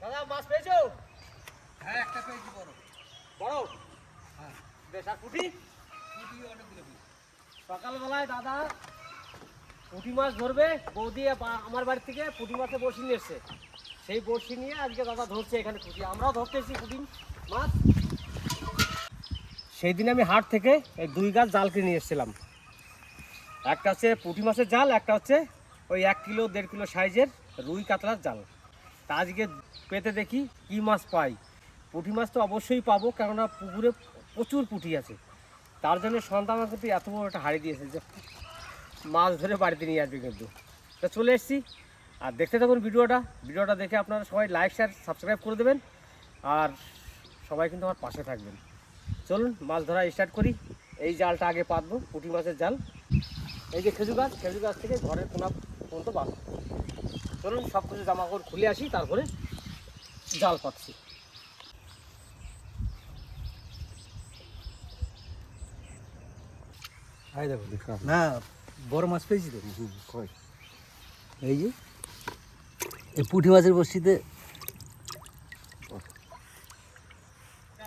দাদা মাছ পেয়েছো? হ্যাঁ একটা পেয়েছি বড়। বড়? হ্যাঁ বেশ। আর পুঁটি? পুঁটি অনেকগুলো পেয়েছি। সকালবেলায় দাদা পুঁটি মাছ ধরবে, বৌদি আমার বাড়ি থেকে পুঁটি মাছে বড়শি নিয়ে এসছে। সেই বড়শি নিয়ে আজকে দাদা ধরছে এখানে পুঁটি। আমরাও ধরতে এসেছি পুঁটি মাছ। সেই দিন আমি হাট থেকে এই 2 গাছ জাল কিনে নিয়ে এসেছিলাম। একটা হচ্ছে পুঁটি মাছের জাল, একটা হচ্ছে ওই 1 কিলো 1.5 কিলো সাইজের রুই কাতলার জাল। তা আজকে পেতে দেখি কি মাছ পাই। পুঁটি মাছ তো অবশ্যই পাবো, কেননা পুকুরে প্রচুর পুঁটি আছে। তার জন্য সন্ধ্যা আমার কিন্তু এত বড় একটা হাড়ি দিয়েছে যে মাছ ধরে বাড়িতে নিয়ে আসবে। কিন্তু তা চলে এসেছি। আর দেখতে থাকুন ভিডিওটা দেখে আপনারা সবাই লাইক শেয়ার সাবস্ক্রাইব করে দেবেন। আর সবাই কিন্তু আমার পাশে থাকবেন। চলুন মাছ ধরা স্টার্ট করি। এই জালটা আগে পাতবো, পুঁটি মাছের জাল। এই যে খেজুর গাছ থেকে ঘরের কোনা পর্যন্ত বাঁধবো। চলুন সব কিছু জামা কাপড় খুলে আসি, তারপরে জাল পাচ্ছি। এই দেখো না, বড় মাছ পেয়েছি তো। কই এই যে এই পুঁটি মাছের বড়শিতে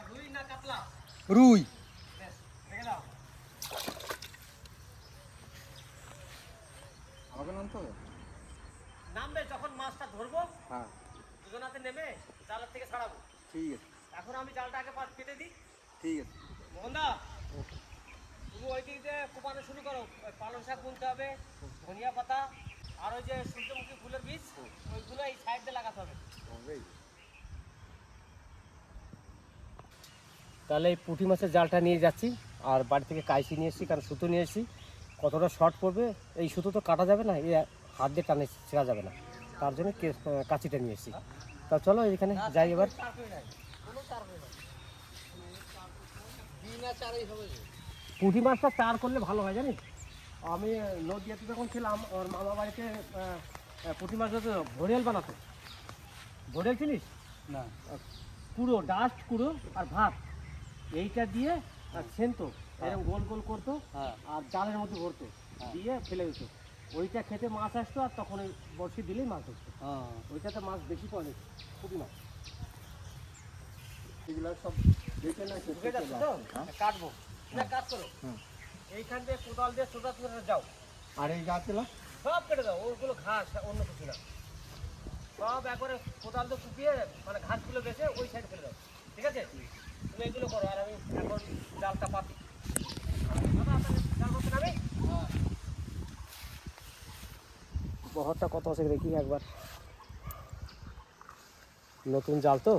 রুই না কাতলা? রুই। দেখে দাও। আমাকে নামতে হবে? নামবে যখন মাছটা ধরবো, হ্যাঁ দুজনাতে নেমে জালের থেকে ছাড়াবো। ঠিক আছে এখন আমি জালটা আগে পেতে দিই। ঠিক আছে। মোহনদা, তুমি ওই দিক দিয়ে কোপানো শুরু করো। ওই পালং শাক বুনতে হবে, ধনিয়া পাতা, আর ওই যে সূর্যমুখী ফুলের বীজ, ওইগুলো এই সাইড দিয়ে লাগাতে হবে। তাহলে এই পুঁটি মাছের জালটা নিয়ে যাচ্ছি, আর বাড়ি থেকে কাইচি নিয়ে এসেছি, কারণ সুতো নিয়ে এসেছি। কতটা শর্ট পড়বে, এই সুতো তো কাটা যাবে না, এই হাত দিয়ে টানে ছেঁড়া যাবে না, তার জন্য কাঁচিটা নিয়ে এসেছি। তা চলো এখানে যাই এবার। পুঁটি মাছটা চার করলে ভালো হয় জানিস। আমি নদীয়াতে যখন ছিলাম, ওর মামা বাড়িতে পুঁটি মাছ ভোরেল বানাতো। ভোরেল চিনিস? না কুড়ো, ডাস্ট কুড়ো আর ভাত, এইটা দিয়ে ছেনতো, এরকম গোল গোল করতো, আর জালের মধ্যে ভরতো, দিয়ে ফেলে দিত। ওইটা খেতে মাছ আসতো, আর তখন ওই বড়শি দিলেই মাছ ধরতো। ওইটাতে মাছ বেশি পড়ে, পুঁটি মাছ। এগুলো সব দেখে না কাটবো না, কাজ করো। এইখান দিয়ে কোদাল দিয়ে সোজা সোজা যাও, আর এই গাছগুলো সব কেটে দাও। ওগুলো ঘাস, অন্য কিছু না। সব একবারে কোদাল দিয়ে কুপিয়ে, মানে ঘাসগুলো বেছে ওই সাইডে ফেলে দাও। ঠিক আছে, তুমি এগুলো করো, আর আমি এখন জালটা পাতি। জাল করতে নামি। বহরটা কত আছে দেখি একবার। নতুন জাল তো।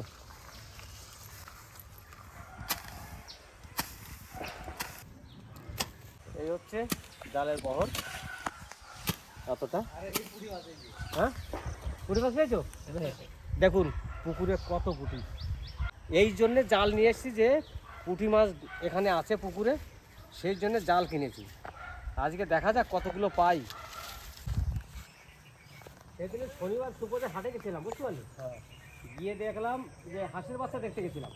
এই হচ্ছে জালের বহর, এতটা। হ্যাঁ, পুঁটি মাছ পেয়েছো? দেখুন পুকুরে কত পুঁটি। এই জন্যে জাল নিয়ে এসেছি যে পুঁটি মাছ এখানে আছে পুকুরে, সেই জন্য জাল কিনেছি। আজকে দেখা যাক কতগুলো পাই। সেদিনে শনিবার দুপুরে হাটে গেছিলাম, বুঝতে পারলি? গিয়ে দেখলাম যে হাঁসের বাচ্চা দেখতে গেছিলাম।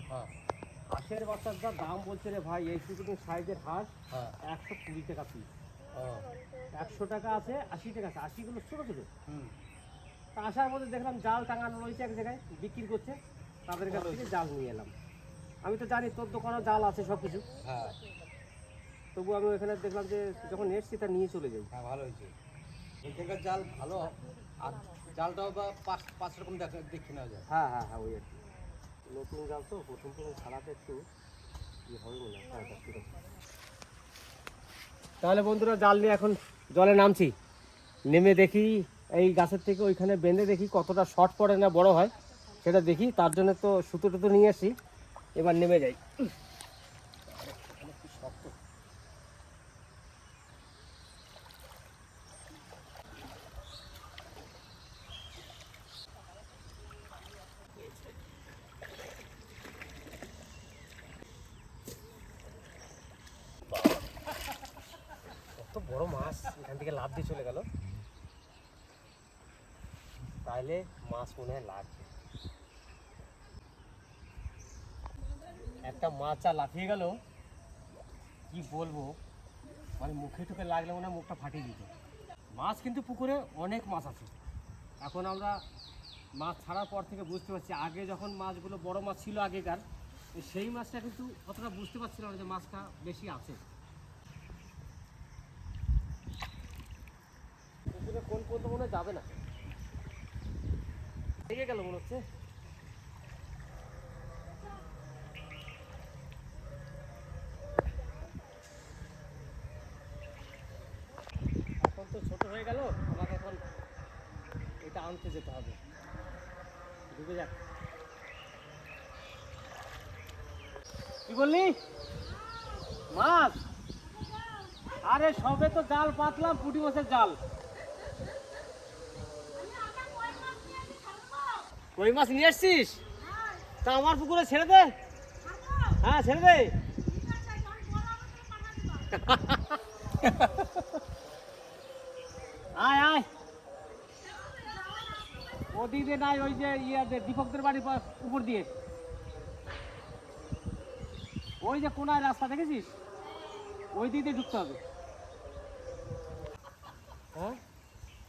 হাঁসের বাচ্চার যা দাম বলছে রে ভাই, এই টুকুনি সাইজের হাঁস 120 টাকা পিস। 100 টাকা আছে, 80 টাকা আছে, 80গুলো ছোটো ছোটো। তা আসার মধ্যে দেখলাম জাল টাঙানো রয়েছে এক জায়গায়, বিক্রি করছে। তাদের কাছ থেকে জাল নিয়ে এলাম। আমি তো জানি তোর দোকানে জাল আছে সব কিছু, তবু আমি এখানে দেখলাম যে যখন এসছি তা নিয়ে চলে যাই। হ্যাঁ ভালো হয়েছে। এখানকার জাল ভালো, আর জালটাও বা 5 রকম দেখে নেওয়া যায়। হ্যাঁ হ্যাঁ হ্যাঁ, ওই আর কি। নতুন জাল তো, প্রথম ছাড়াতে একটু ইয়ে হবে মনে হয়। হ্যাঁ ঠিক আছে। তাহলে বন্ধুরা জাল নিয়ে এখন জলে নামছি। নেমে দেখি এই গাছের থেকে ওইখানে বেঁধে দেখি কতটা শর্ট পড়ে না বড় হয়, সেটা দেখি। তার জন্য তো সুতো টুতো নিয়ে আসি। এবার নেমে যাই। কত বড় মাছ এখান থেকে লাফ দিয়ে চলে গেল। তাইলে মাছ মনে হয় লাগবে। একটা মাছ লাফিয়ে গেল, কি বলবো, মানে মুখে টুকে লাগলে মনে হয় মুখটা ফাটিয়ে দিত। মাছ কিন্তু পুকুরে অনেক মাছ আছে। এখন আমরা মাছ ছাড়ার পর থেকে বুঝতে পারছি, আগে যখন মাছগুলো বড় মাছ ছিল আগেকার, সেই মাছটা কিন্তু অতটা বুঝতে পারছিলাম না যে মাছটা বেশি আছে। পুকুরে কোন পর্যন্ত মনে হয় যাবে না, লেগে গেল মনে হচ্ছে। এখন তো ছোট হয়ে গেল, আমাকে এখন এটা আনতে যেতে হবে। ডুবে যাক। কি বললি? মাছ? আরে সবে তো জাল পাতলাম, পুঁটি মাছের জাল। কই মাছ নিয়ে আসছিস? তা আমার পুকুরে ছেড়ে দে। হ্যাঁ ছেড়ে দে। আয় আয়, ওদিক দিয়ে নাই, ওই যে দীপকদের বাড়ির উপর দিয়ে, ওই যে কোনায় রাস্তা দেখেছিস, ওই দিক দিয়ে ঢুকতে হবে। হ্যাঁ,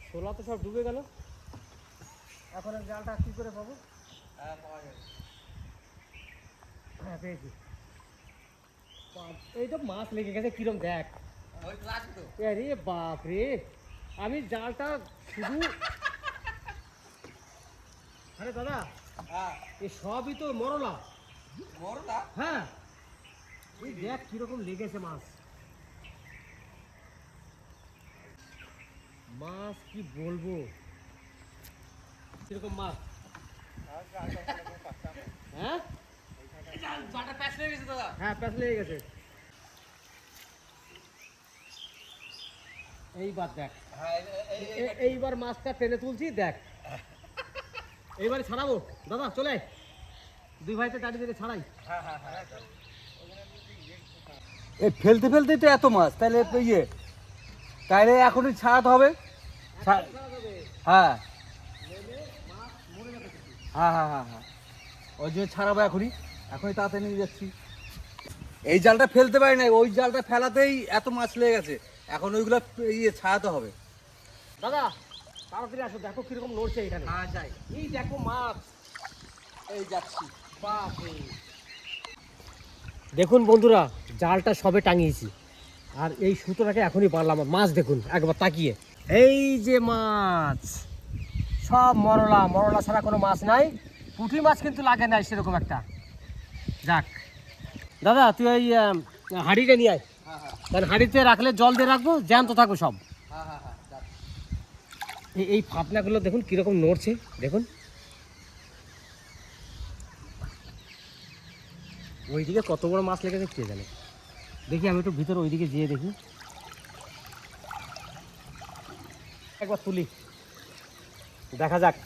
শোলা তো সব ডুবে গেল, এখন জালটা কি করে পাবো? হ্যাঁ পেয়েছি। এই তো মাছ লেগে গেছে, কিরম দেখ। আরে বাপ রে, আমি জালটা শুধু, আরে দাদা এই সবই তো মরলা। হ্যাঁ, এই দেখ কিরকম লেগেছে মাছ। মাছ কি বলবো, কিরকম মাছ। হ্যাঁ হ্যাঁ, প্যাঁচ লেগে গেছে। এইবার দেখ, এইবার মাছটা টেনে তুলছি, দেখ এইবারে ছাড়াবো। দাদা চলে আয়, দুই ভাইতে দাঁড়িয়ে দিকে ছাড়াই। এই ফেলতে ফেলতেই তো এত মাছ, তাহলে তাহলে এখনই ছাড়াতে হবে। হ্যাঁ হ্যাঁ হ্যাঁ হ্যাঁ হ্যাঁ, ওই জন্য ছাড়াবো এখনই, এখনই তাড়াতাড়ি নিয়ে যাচ্ছি। এই জালটা ফেলতে পারি না, ওই জালটা ফেলাতেই এত মাছ লেগে গেছে, এখন ওইগুলো ছাড়াতে হবে। দাদা তাড়াতাড়ি আসো, দেখো কিরকম নড়ছে এখানে। হ্যাঁ যাই, এই দেখো মাছ, এই যাচ্ছি। বাপরে। দেখুন বন্ধুরা, জালটা সবে টাঙিয়েছি, আর এই সুতোটাকে এখনই বাড়লাম। মাছ দেখুন একবার তাকিয়ে, এই যে মাছ, সব মরলা। মরলা ছাড়া কোনো মাছ নাই, পুঁটি মাছ কিন্তু লাগে নাই সেরকম একটা। যাক দাদা, তুই ওই হাঁড়িটা নিয়ে আয়, হ্যাঁ হ্যাঁ কারণ হাঁড়িতে রাখলে জল দিয়ে রাখবো, জ্যান্ত থাকবো সব। হ্যাঁ হ্যাঁ হ্যাঁ, এই ফাতনাগুলো দেখুন কিরকম নড়ছে, দেখুন। ওইদিকে কত বড় মাছ লেগেছে কে জানে। দেখি আমি একটু ভিতরে ওইদিকে যেয়ে দেখি, একবার তুলি, দেখা যাক।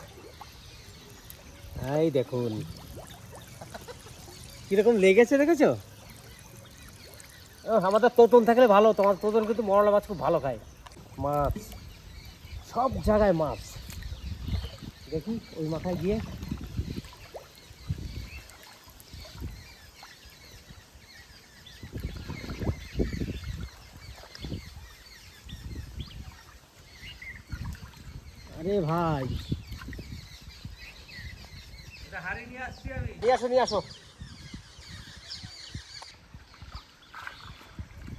এই দেখুন কিরকম লেগেছে, দেখেছো? আমাদের তোতন থাকলে ভালো, তোমার তোতন কিন্তু মরলা মাছ খুব ভালো খায়। মাছ সব জায়গায় মাছ, দেখি ওই মাথায় গিয়ে। আরে ভাই, নিয়ে আসো নিয়ে আসো।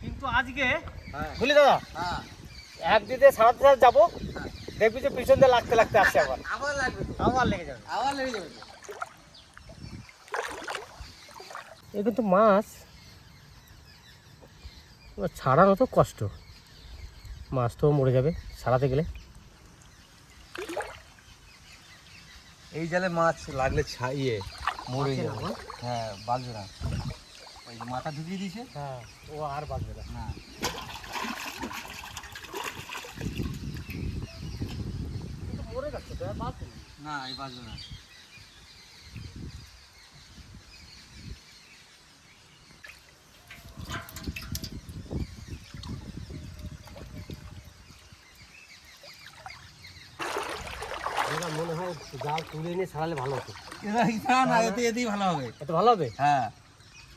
কিন্তু আজকে বুঝলি দাদা, একদিকে ছাড়াতে ছাড়াতে যাবো, দেখবি যে পিছন দিয়ে লাগতে লাগতে আসছে, আবার লাগবে, আবার লেগে যাবে, আবার লেগে যাবে। এই কিন্তু মাছ ছাড়ানো তো কষ্ট, মাছ তো মরে যাবে ছাড়াতে গেলে। এই জালে মাছ লাগলে মরে বাঁচে না, যাবে। হ্যাঁ বাঁচবে না, ওই যে মাথা ঢুকিয়ে দিয়েছে। হ্যাঁ, ও আর বাঁচবে না। না কিন্তু মরে যাচ্ছে তো, আর বাঁচবে না। না, এই বাঁচবে না। আমার মনে হয় জাল তুলে নিয়ে ছাড়ালে ভালো হতো। না, এতেই ভালো হবে। এত ভালো হবে, হ্যাঁ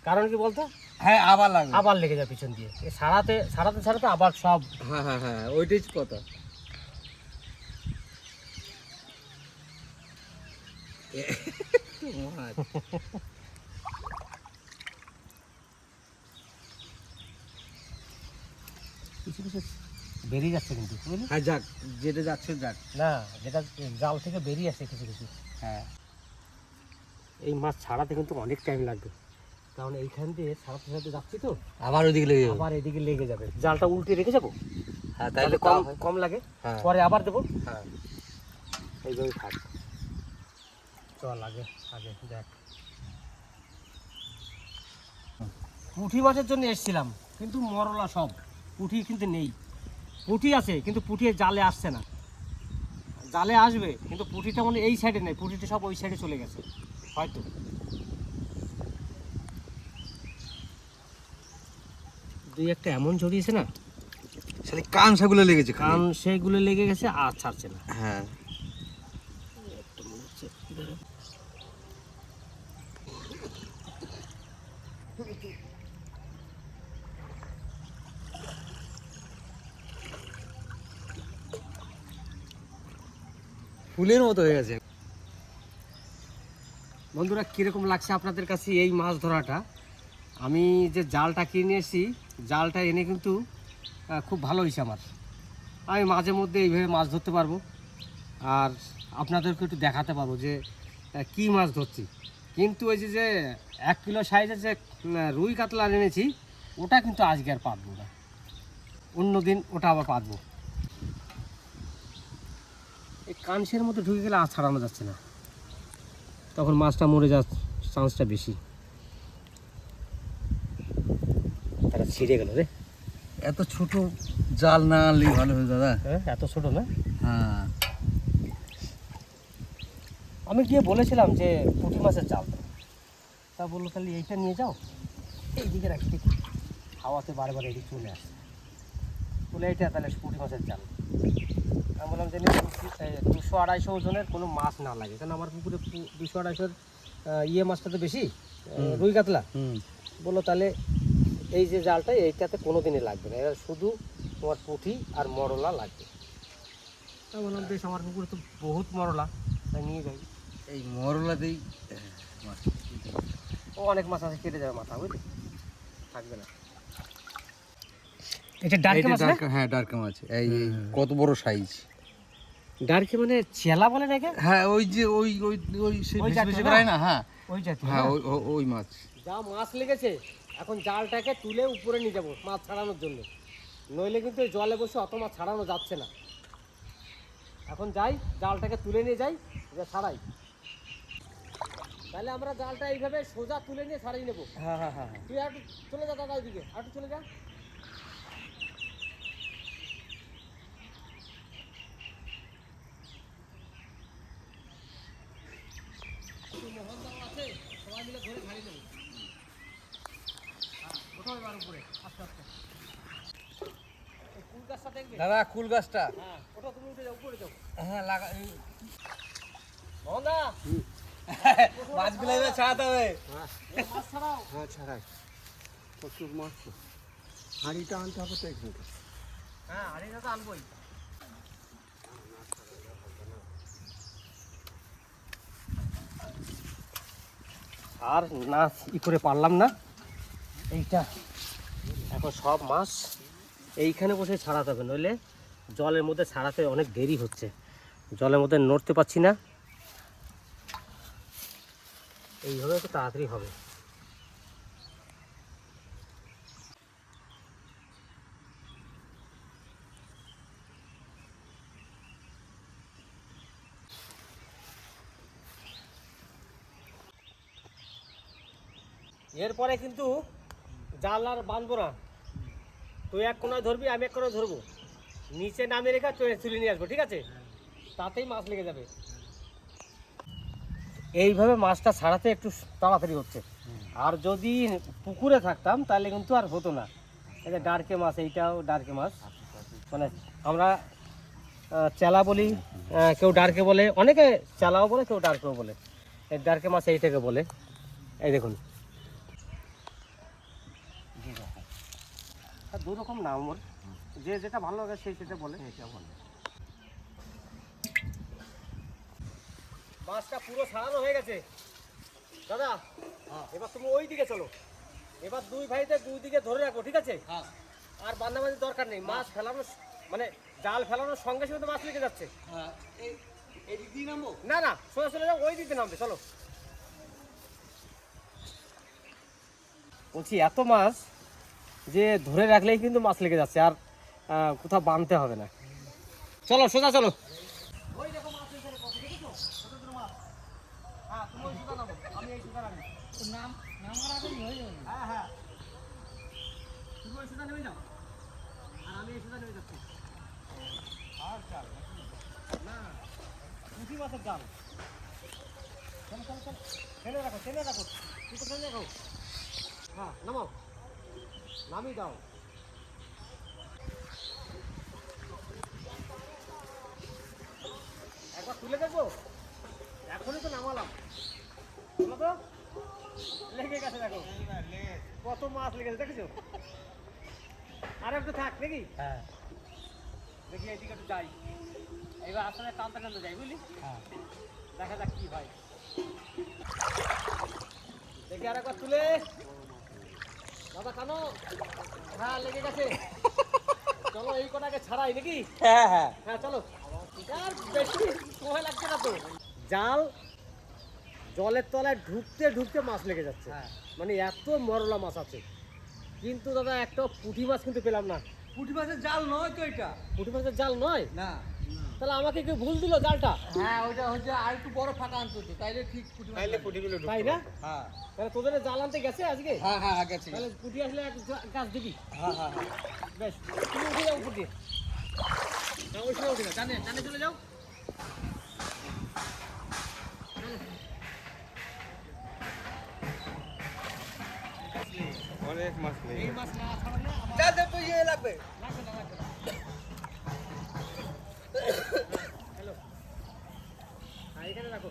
কারণ কি বলতো, হ্যাঁ, আবার লাগবে, আবার লেগে যায় পিছন দিয়ে। এ ছাড়াতে ছাড়াতে ছাড়াতে আবার সব। হ্যাঁ হ্যাঁ হ্যাঁ, ওইটাই কথা। মাছ কিছু কিছু বেরিয়ে যাচ্ছে কিন্তু বুঝলি? হ্যাঁ যাক, যেটা যাচ্ছে যাক। না, যেটা জাল থেকে বেরিয়ে আসছে কিছু কিছু। হ্যাঁ এই মাছ ছাড়াতে কিন্তু অনেক টাইম লাগবে, কারণ এইখান দিয়ে ছাড়াতে ছাড়াতে যাচ্ছি তো, আবার ওইদিকে লেগে যাবে। আবার এদিকে লেগে যাবে। জালটা উল্টে রেখে যাবো, হ্যাঁ তাহলে তাহলে কম কম লাগে, হ্যাঁ পরে আবার দেবো। হ্যাঁ এইভাবেই থাক। চল আগে আগে দেখ। পুঁটি মাছের জন্য এসেছিলাম, কিন্তু মরলা সব, পুঁটি কিন্তু নেই। পুঁটি আছে কিন্তু পুঁটি জালে আসছে না, জালে আসবে কিন্তু পুঁটিটা মানে এই সাইডে নেই, পুঁটিটা সব ওই সাইডে চলে গেছে হয়তো। দুই একটা এমন জড়িয়েছে না, শালি কানসাগুলো লেগেছে কান সেইগুলো লেগে গেছে আর ছাড়ছে না। হ্যাঁ ফুলের মতো হয়ে গেছে। বন্ধুরা, কীরকম লাগছে আপনাদের কাছে এই মাছ ধরাটা? আমি যে জালটা কিনে এসেছি, জালটা এনে কিন্তু খুব ভালো হয়েছে আমার। আমি মাঝে মধ্যে এইভাবে মাছ ধরতে পারবো, আর আপনাদেরকে একটু দেখাতে পারবো যে কী মাছ ধরছি। কিন্তু ওই যে 1 কিলো সাইজের যে রুই কাতলা এনেছি, ওটা কিন্তু আজকে আর পাতবো না, অন্য দিন ওটা আবার পাতবো। এই কানসের মধ্যে ঢুকে গেলে আর ছাড়ানো যাচ্ছে না, তখন মাছটা মরে যাওয়ার চান্সটা বেশি। তারা ছিঁড়ে গেল রে। এত ছোট জাল না আনলেই ভালো হয় দাদা। হ্যাঁ, এত ছোট না। হ্যাঁ আমি গিয়ে বলেছিলাম যে পুঁটি মাছের জাল দাও, তা বললো তাহলে এইটা নিয়ে যাও, এইদিকে রাখি দেখি, হাওয়াতে বারে বারে এদিকে চলে আসছে, বলে এইটা তাহলে পুঁটি মাছের জাল। আমি বললাম যে 200-250 ওজনের কোনো মাছ না লাগে, কারণ আমার পুকুরে 200-250 ইয়ে মাছটা তো বেশি, রুই কাতলা। বললো তাহলে এই যে জালটা এইটাতে কোনো দিনই লাগবে না, এবার শুধু তোমার পুঁটি আর মরলা লাগবে। আমি বললাম বেশ, আমার পুকুরে তো বহুত মরলা, তাই নিয়ে যাই। এই মরলাতেই ও অনেক মাছ আছে, কেটে যাবে মাথা, বুঝলি, থাকবে না। এটা ডার্কে মাছ না? হ্যাঁ ডার্কে মাছ। এই কত বড় সাইজ! ডার্কে মানে চেলা বলে নাকি? হ্যাঁ ওই যে ওই ওই ওই সেই ওই ভেসে জাতীয় ভেসে না? বেড়ায় না। হ্যাঁ ওই জাতীয়। হ্যাঁ ওই ওই মাছ। যা মাছ লেগেছে, এখন জালটাকে তুলে উপরে নিয়ে যাবো মাছ ছাড়ানোর জন্য, নইলে কিন্তু এই জলে বসে অত মাছ ছাড়ানো যাচ্ছে না। এখন যাই, জালটাকে তুলে নিয়ে যাই, যে ছাড়াই। তাহলে আমরা জালটা এইভাবে সোজা তুলে নিয়ে ছাড়িয়ে নেবো। হ্যাঁ হ্যাঁ হ্যাঁ তুই আর একটু চলে যা দাদা, ওইদিকে আর একটু চলে যা। সবাই মিলে ধরে ছাড়িয়ে নেবো। হ্যাঁ, ওঠাও এবার উপরে আস্তে আস্তে। এই কুল গাছটা দেখবে? দাদা কুল গাছটা। হ্যাঁ, ওটা তুমি উঠে যাও, উপরে যাও। হ্যাঁ লাগা মোহনদা, মাছগুলো এবার ছাড়াতে হবে। মাছ ছাড়াও। হ্যাঁ ছাড়াই, প্রচুর মাছ তো, হাঁড়িটা আনতে হবে তো এখানটা। হ্যাঁ, হাড়িটা তো আনবোই। আর না ই করে পারলাম না এইটা, এখন সব মাছ এইখানে বসে ছাড়াতে হবে, নইলে জলের মধ্যে ছাড়াতে অনেক দেরি হচ্ছে, জলের মধ্যে নড়তে পারছি না। এইভাবে তো তাড়াতাড়ি হবে। এরপরে কিন্তু জাল আর বাঁধবো না, তুই এক কোনায় ধরবি, আমি এক কোনায় ধরবো, নিচে নামিয়ে রেখে তুলে নিয়ে আসবো, ঠিক আছে? তাতেই মাছ লেগে যাবে। এইভাবে মাছটা ছাড়াতে একটু তাড়াতাড়ি হচ্ছে, আর যদি পুকুরে থাকতাম তাহলে কিন্তু আর হতো না। এই যে ডার্কে মাছ, এইটাও ডার্কে মাছ, মানে আমরা চেলা বলি, কেউ ডার্কে বলে, অনেকে চেলাও বলে, কেউ ডার্কেও বলে। এই ডার্কে মাছ এইটাকে বলে। এই দেখুন, দু রকম নাম ওর, যে যেটা ভালো লাগে সেই সেটা বলে। এটা বলে মাছটা পুরো ছাড়ানো হয়ে গেছে দাদা। এবার তুমি ওই দিকে চলো, এবার দুই ভাইতে দুই দিকে ধরে রাখো, ঠিক আছে? হ্যাঁ আর বান্ধাবান্ধির দরকার নেই, মাছ ফেলানোর মানে জাল ফেলানোর সঙ্গে সঙ্গে তো মাছ লেগে যাচ্ছে। হ্যাঁ এই দিক দিয়ে নামবো। না না, সোজা চলে যাও, ওই দিকে নামবে, চলো। বলছি এত মাছ যে ধরে রাখলেই কিন্তু মাছ লেগে যাচ্ছে, আর কোথাও বাঁধতে হবে না। চলো সোজা চলো। ওই দেখো মাছ এখানে কত, দেখেছো? ছোট ছোট মাছ। হ্যাঁ, তুমি ওই সোজা নামো, আমি এই সোজা নামি। নামার আগেই হয়ে যাবে। হ্যাঁ হ্যাঁ, তুমি ওই সোজা নেমে যাও, আর আমি এই সোজা নেমে যাচ্ছি। আর জাল না, পুঁটি মাছের জাল। চলো চলো চলো, টেনে রাখো টেনে রাখো, কিন্তু টেনে রাখো। হ্যাঁ নামাও, নামিয়ে দাও। একবার তুলে দেখবো, এখনই তো নামালাম। তুলো তো, লেগে গেছে দেখো, কত মাছ লেগেছে দেখেছো? আর একটু থাক নাকি? হ্যাঁ দেখি এইদিকে একটু যাই, এবার আসলে টানতে টানতে যাই, বুঝলি? হ্যাঁ দেখা যাক কি হয়। দেখি আর একবার তুলে, দাদা কানো, হ্যাঁ লেগে গেছে। চলো এই কটাকে ছাড়াই নাকি? হ্যাঁ হ্যাঁ হ্যাঁ চলো, আর বেশি সময় লাগছে না তো। জাল জলের তলায় ঢুকতে ঢুকতে মাছ লেগে যাচ্ছে, হ্যাঁ। মানে এত মরলা মাছ আছে, কিন্তু দাদা একটা পুঁটি মাছ কিন্তু পেলাম না। পুঁটি মাছের জাল নয় তো এটা। পুঁটি মাছের জাল নয়? না তাহলে আমাকে কেউ ভুল দিল জালটা। হ্যাঁ ওইটা হচ্ছে আর একটু বড় ফাঁকা আনতো তো, তাইলে ঠিক পুঁটি মাছ লাগবে। তাই না? হ্যাঁ তাহলে তোদের জাল আনতে গেছে আজকে? হ্যাঁ হ্যাঁ গেছে তাহলে পুঁটি আসলে এক গাছ দিবি। হ্যাঁ হ্যাঁ হ্যাঁ বেশ, তুমি উঠে যাও উপর দিয়ে। না ওই সময় উঠে যাও, জানে জানে চলে যাও। অনেক মাছ নেই। এই মাছ না ছাড়ালে আমার যা যা তো ইয়ে লাগবে। লাগবে না, লাগবে না। হ্যালো, হ্যাঁ এখানে রাখো।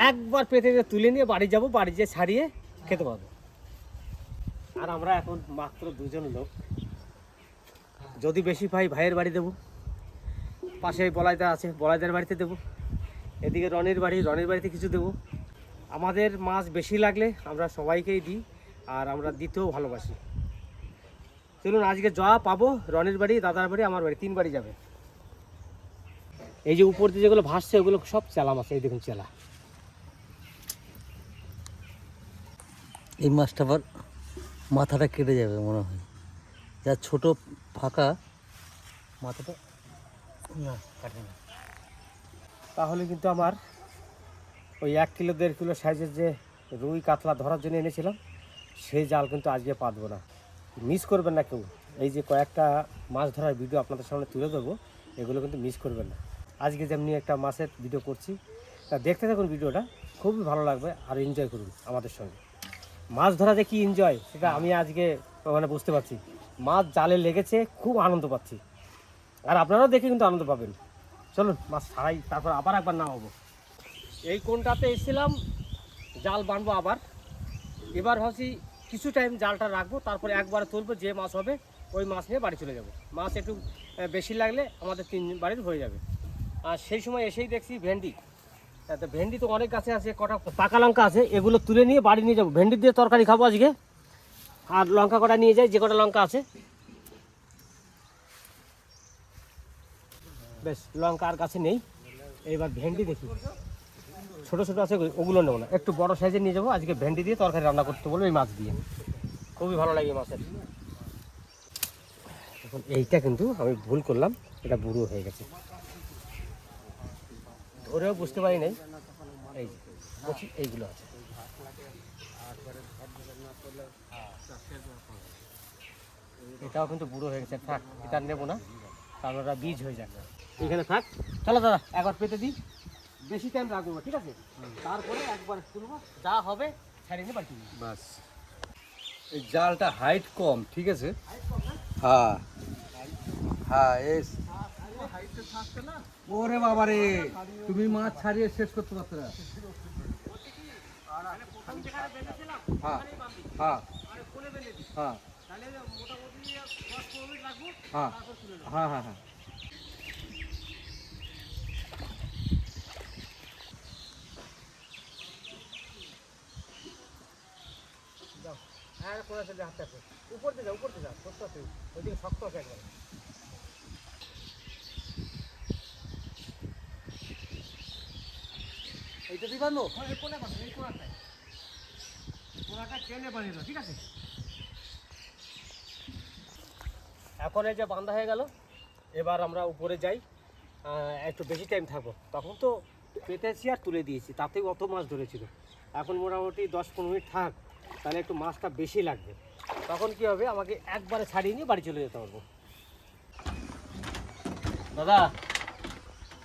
একবার পেতে তুলে নিয়ে বাড়ি যাব, বাড়ি যেয়ে ছাড়িয়ে খেতে পারবো। আর আমরা এখন মাত্র দুজন লোক, যদি বেশি পাই ভাইয়ের বাড়ি দেবো, পাশে বলাইদা আছে বলাইদার বাড়িতে দেবো, এদিকে রনির বাড়ি, রনির বাড়িতে কিছু দেবো। আমাদের মাছ বেশি লাগলে আমরা সবাইকেই দিই, আর আমরা দিতেও ভালোবাসি। চলুন আজকে যা পাবো, রনির বাড়ি, দাদার বাড়ি, আমার বাড়ি, 3 বাড়ি যাবে। এই যে উপর দিয়ে যেগুলো ভাসছে ওগুলো সব চেলা মাছ, এই দেখুন চেলা। এই মাছটা আবার মাথাটা কেটে যাবে মনে হয়, যা ছোট ফাঁকা মাথাটা না কাটে না। তাহলে কিন্তু আমার ওই 1 কিলো 1.5 কিলো সাইজের যে রুই কাতলা ধরার জন্য এনেছিলাম, সেই জাল কিন্তু আজকে পাতবো না। মিস করবেন না কেউ, এই যে কয়েকটা মাছ ধরার ভিডিও আপনাদের সামনে তুলে দেবো, এগুলো কিন্তু মিস করবেন না। আজকে যেমনি একটা মাছের ভিডিও করছি, তা দেখতে থাকুন ভিডিওটা, খুবই ভালো লাগবে, আর এনজয় করুন আমাদের সঙ্গে। মাছ ধরা যে কী এনজয় সেটা আমি আজকে মানে বুঝতে পারছি। মাছ জালে লেগেছে, খুব আনন্দ পাচ্ছি, আর আপনারাও দেখে কিন্তু আনন্দ পাবেন। চলুন মাছ ছাড়াই, তারপর আবার একবার নামাবো। এই কোনটাতে এসেছিলাম, জাল বানবো আবার। এবার ভাবছি কিছু টাইম জালটা রাখবো, তারপরে একবারে তুলবো, যে মাছ হবে ওই মাছ নিয়ে বাড়ি চলে যাব। মাছ একটু বেশি লাগলে আমাদের 3 বাড়ির হয়ে যাবে। আর সেই সময় এসেই দেখছি ভেন্ডি, তো ভেন্ডি তো অনেক গাছে আছে, কটা পাকা লঙ্কা আছে, এগুলো তুলে নিয়ে বাড়ি নিয়ে যাবো। ভেন্ডি দিয়ে তরকারি খাবো আজকে, আর লঙ্কা কটা নিয়ে যাই, যে কটা লঙ্কা আছে। বেশ, লঙ্কা আর কাছে নেই, এইবার ভেন্ডি দেখি, ছোটো ছোটো আছে ওগুলো নেবো না, একটু বড় সাইজের নিয়ে যাবো। আজকে ভেন্ডি দিয়ে তরকারি রান্না করতে বলবো, এই মাছ দিয়ে খুবই ভালো লাগে মাছের। এখন এইটা কিন্তু আমি ভুল করলাম, এটা বুড়ো হয়ে গেছে, ধরেও বুঝতে পারি নাই। এই যে বলছি এইগুলো আছে, এটাও কিন্তু বুড়ো হয়ে গেছে। থাক, এটা আর নেবো না, কারণ ওটা বীজ হয়ে যাবে। এখানে থাক, চলো দাদা একবার পেতে দিই, বেশি টাইম রাখবো না, ঠিক আছে? তারপরে একবার তুলবো, যা হবে ছাড়িয়ে নিয়ে বাড়ি নিয়ে বাস এই জালটা হাইট কম, ঠিক আছে? হ্যাঁ হ্যাঁ এস ওরে বাবা রে, তুমি মাছ ছাড়িয়ে শেষ করতে পারছো না। হ্যাঁ হ্যাঁ হ্যাঁ হ্যাঁ হ্যাঁ হ্যাঁ হ্যাঁ উপরে চলে হাতটা আছে, উপরতে যা শক্ত আছে, ওইদিকে শক্ত আছে একবার। এইটা দিয়ে বাঁধবো? এই কোনাটা টেনে বানিয়ে দাও, ঠিক আছে? এখন এই যে বাঁধা হয়ে গেল, এবার আমরা উপরে যাই, একটু বেশি টাইম থাকবো। তখন তো পেতেছি আর তুলে দিয়েছি, তাতেও অত মাছ ধরেছিল। এখন মোটামুটি 10-15 মিনিট থাক, তাহলে একটু মাছটা বেশি লাগবে। তখন কি হবে, আমাকে একবারে ছাড়িয়ে নিয়ে বাড়ি চলে যেতে পারবো। দাদা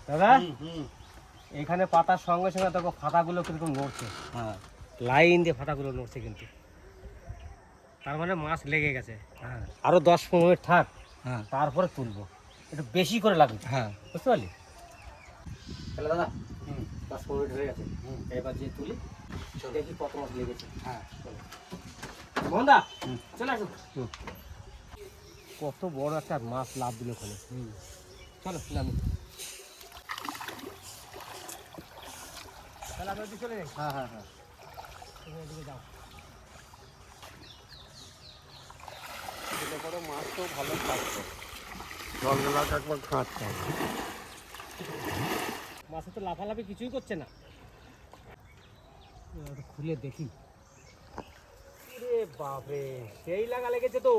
দাদা, এখানে পাতার সঙ্গে সঙ্গে দেখো ফাটাগুলো কিন্তু নড়ছে। হ্যাঁ লাইন দিয়ে ফাটাগুলো নড়ছে কিন্তু, তার মানে মাছ লেগে গেছে। হ্যাঁ আরো 10-15 মিনিট থাক, হ্যাঁ তারপরে তুলবো, একটু বেশি করে লাগবে, হ্যাঁ বুঝতে পারলি? তাহলে দাদা 10-15 মিনিট হয়ে গেছে, এবার যে তুলি দেখি কত মাছ লেগেছে। হ্যাঁ মোহনদা চলে আসুন। কত বড় একটা মাছ লাভ দিল ওখানে। চলো নামি, তাহলে আমি ওদিকে চলে যাই। হ্যাঁ হ্যাঁ হ্যাঁ তুমি ওদিকে যাও। এটা করে মাছ তো ভালো থাকতো, জলগুলাকে একবার খাঁচতে হবে। মাছে তো লাফালাফি কিছুই করছে না, ওটা খুলে দেখি। রে বাপরে, সেই লাগা লেগেছে তো।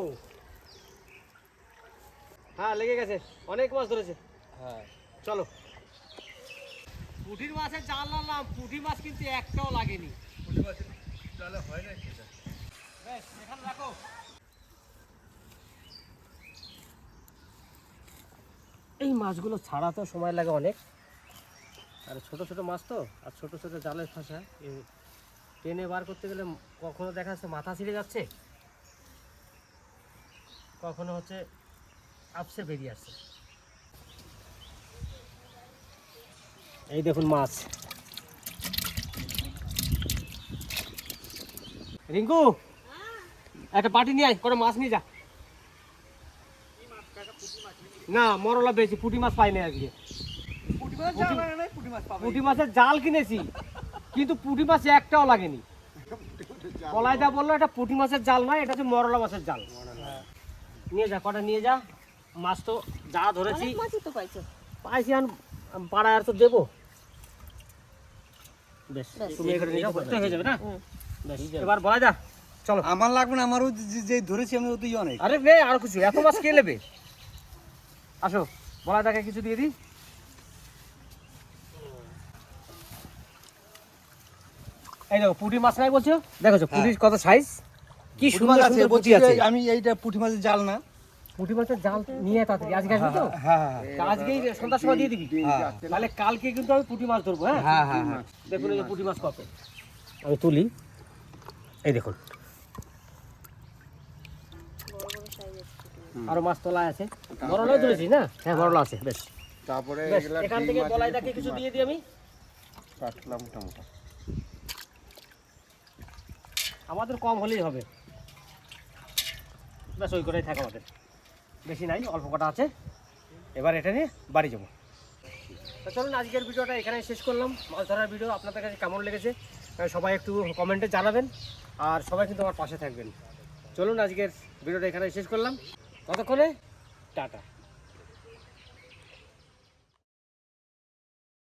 হ্যাঁ লেগে গেছে, অনেক মাছ ধরেছে। হ্যাঁ চলো, পুঁটির মাছের জাল নাম, পুঁটি মাছ কিন্তু একটাও লাগেনি। বেশ, এখানে রাখো। এই মাছগুলো ছাড়াতে সময় লাগে অনেক, আর ছোট ছোট মাছ তো, আর ছোট ছোট জালের ফাঁসা টেনে বার করতে গেলে কখনো দেখা যাচ্ছে মাথা ছিঁড়ে যাচ্ছে, কখনো হচ্ছে আপসে বেরিয়ে আসছে। এই দেখুন মাছ। রিঙ্কু, একটা বাটি নিয়ে আয়, করে মাছ নিয়ে যা। না মরলা পেয়েছি, পুঁটি মাছ পাইনি আজকে। পুঁটি মাছের জাল কিনেছি, কিন্তু পুঁটি মাছ একটাও লাগেনি। কলাই দা বললো এটা পুঁটি মাছের জাল নয়, এটা হচ্ছে মরলা মাছের জাল। নিয়ে যা, কটা নিয়ে যা। মাছ তো যা ধরেছি পাইছি, আর পাড়ায় আর তো দেবো। বেশ, তুমি এখানে নিয়ে যাও, ভর্তি হয়ে যাবে না? বেশ, এবার বলা যা, চলো। আমার লাগবে না, আমারও যে ধরেছি আমি ওতেই অনেক। আরে নে আর কিছু, এত মাছ কে নেবে? আসো, বলা দাকে কিছু দিয়ে দিই। এই দেখো পুঁটি মাছ নাই বলছো, দেখো পুঁটির কত সাইজ, কি সুন্দর সুন্দর পুঁটি আছে। আমি এইটা পুঁটি মাছের জাল না, পুঁটি মাছের জাল নিয়ে তাড়াতাড়ি আজকে আসবে তো? হ্যাঁ আজকেই সন্ধ্যার সময় দিয়ে দিবি, তাহলে কালকে কিন্তু আমি পুঁটি মাছ ধরবো। হ্যাঁ হ্যাঁ হ্যাঁ হ্যাঁ দেখুন এই যে পুঁটি মাছ কত, আমি তুলি। এই দেখুন আরো মাছ তোলা আছে, বড়লাও ধরেছি না? হ্যাঁ বড়লা আছে। বেশ তারপরে বেশ, এগুলা এখান ডিম থেকে আছে, বলাইদাকে কিছু দিয়ে দিই আমি। কাটলাম টমেটো। আমাদের কম হলেই হবে, ব্যাস ওই করেই থাকে আমাদের, বেশি নাই, অল্প কটা আছে। এবার এটা নিয়ে বাড়ি যাবো। তো চলুন আজকের ভিডিওটা এখানে শেষ করলাম। মাছ ধরার ভিডিও আপনাদের কাছে কেমন লেগেছে সবাই একটু কমেন্টে জানাবেন, আর সবাই কিন্তু আমার পাশে থাকবেন। চলুন আজকের ভিডিওটা এখানে শেষ করলাম, ততক্ষণে টাটা।